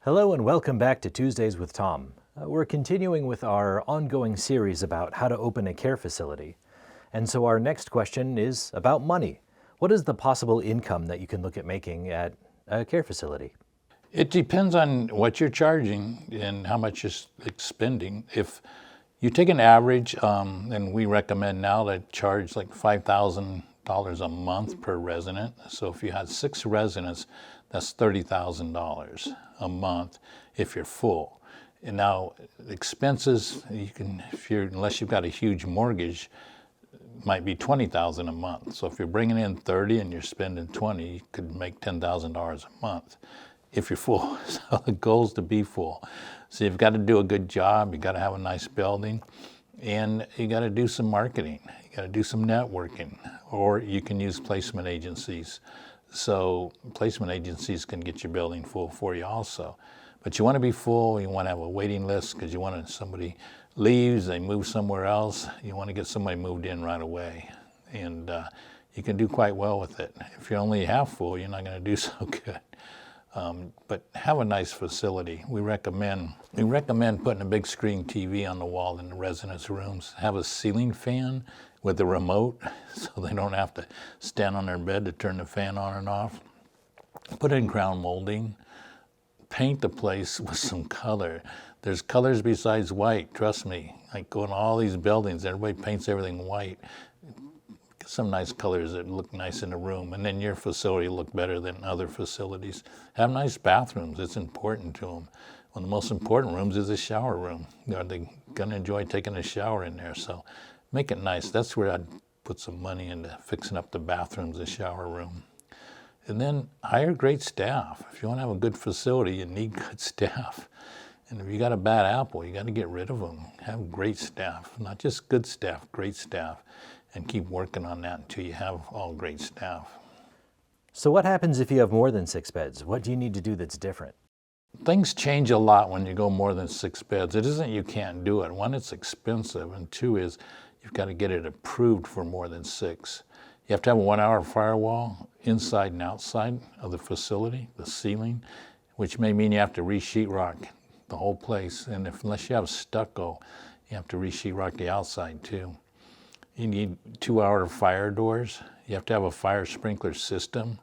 Hello and welcome back to Tuesdays with Tom. We're continuing with our ongoing series about how to open a care facility. And so our next question is about money. What is the possible income that you can look at making at a care facility? It depends on what you're charging and how much you're expending. If you take an average, and we recommend now to charge like $5,000 a month per resident. So if you had 6 residents, that's $30,000 a month if you're full. And now expenses, unless you've got a huge mortgage, might be $20,000 a month. So if you're bringing in 30 and you're spending 20, you could make $10,000 a month if you're full. So the goal is to be full. So you've got to do a good job. You got to have a nice building, and you got to do some marketing. You got to do some networking, or you can use placement agencies. So placement agencies can get your building full for you also. But you want to be full. You want to have a waiting list because you want somebody leaves, they move somewhere else. You want to get somebody moved in right away. And you can do quite well with it. If you're only half full, you're not going to do so good. But have a nice facility. We recommend putting a big screen TV on the wall in the residents' rooms. Have a ceiling fan with a remote so they don't have to stand on their bed to turn the fan on and off. Put in ground molding. Paint the place with some color. There's colors besides white, trust me. Like going to all these buildings, everybody paints everything white. Get some nice colors that look nice in the room, and then your facility will look better than other facilities. Have nice bathrooms, it's important to them. One of the most important rooms is the shower room. Are they gonna enjoy taking a shower in there? So make it nice. That's where I'd put some money into fixing up the bathrooms, the shower room. And then hire great staff. If you want to have a good facility, you need good staff. And if you got a bad apple, you got to get rid of them. Have great staff, not just good staff, great staff, and keep working on that until you have all great staff. So what happens if you have more than 6 beds? What do you need to do that's different? Things change a lot when you go more than 6 beds. It isn't you can't do it. 1, it's expensive, and 2 is you've got to get it approved for more than 6. You have to have a 1-hour firewall inside and outside of the facility, the ceiling, which may mean you have to re-sheetrock the whole place. And unless you have stucco, you have to re-sheetrock the outside too. You need 2-hour fire doors. You have to have a fire sprinkler system,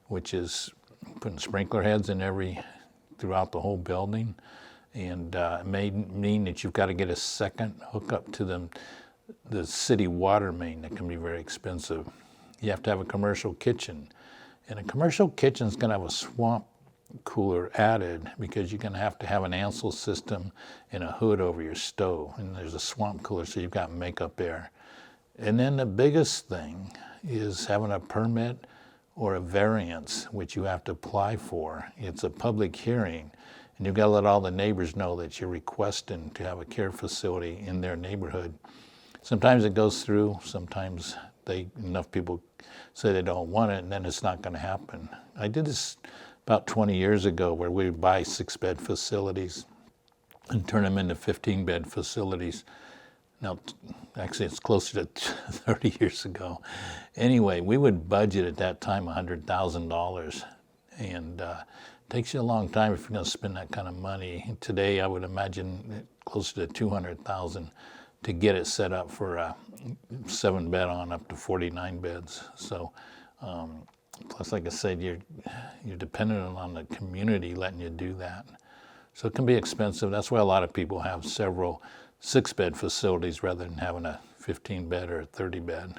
which is putting sprinkler heads in throughout the whole building. And it may mean that you've got to get a second hookup to the city water main. That can be very expensive. You have to have a commercial kitchen. And a commercial kitchen is going to have a swamp cooler added because you're going to have an Ansel system and a hood over your stove. And there's a swamp cooler, so you've got makeup air. And then the biggest thing is having a permit or a variance, which you have to apply for. It's a public hearing, and you've got to let all the neighbors know that you're requesting to have a care facility in their neighborhood. Sometimes it goes through, sometimes enough people say they don't want it, and then it's not going to happen. I did this about 20 years ago where we would buy 6-bed facilities and turn them into 15-bed facilities. Now, actually, it's closer to 30 years ago. Anyway, we would budget at that time $100,000, and it takes you a long time if you're going to spend that kind of money. Today, I would imagine closer to $200,000 to get it set up for a 7-bed on up to 49 beds. So, plus, like I said, you're dependent on the community letting you do that. So it can be expensive. That's why a lot of people have several 6-bed facilities rather than having a 15-bed or a 30-bed,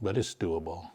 but it's doable.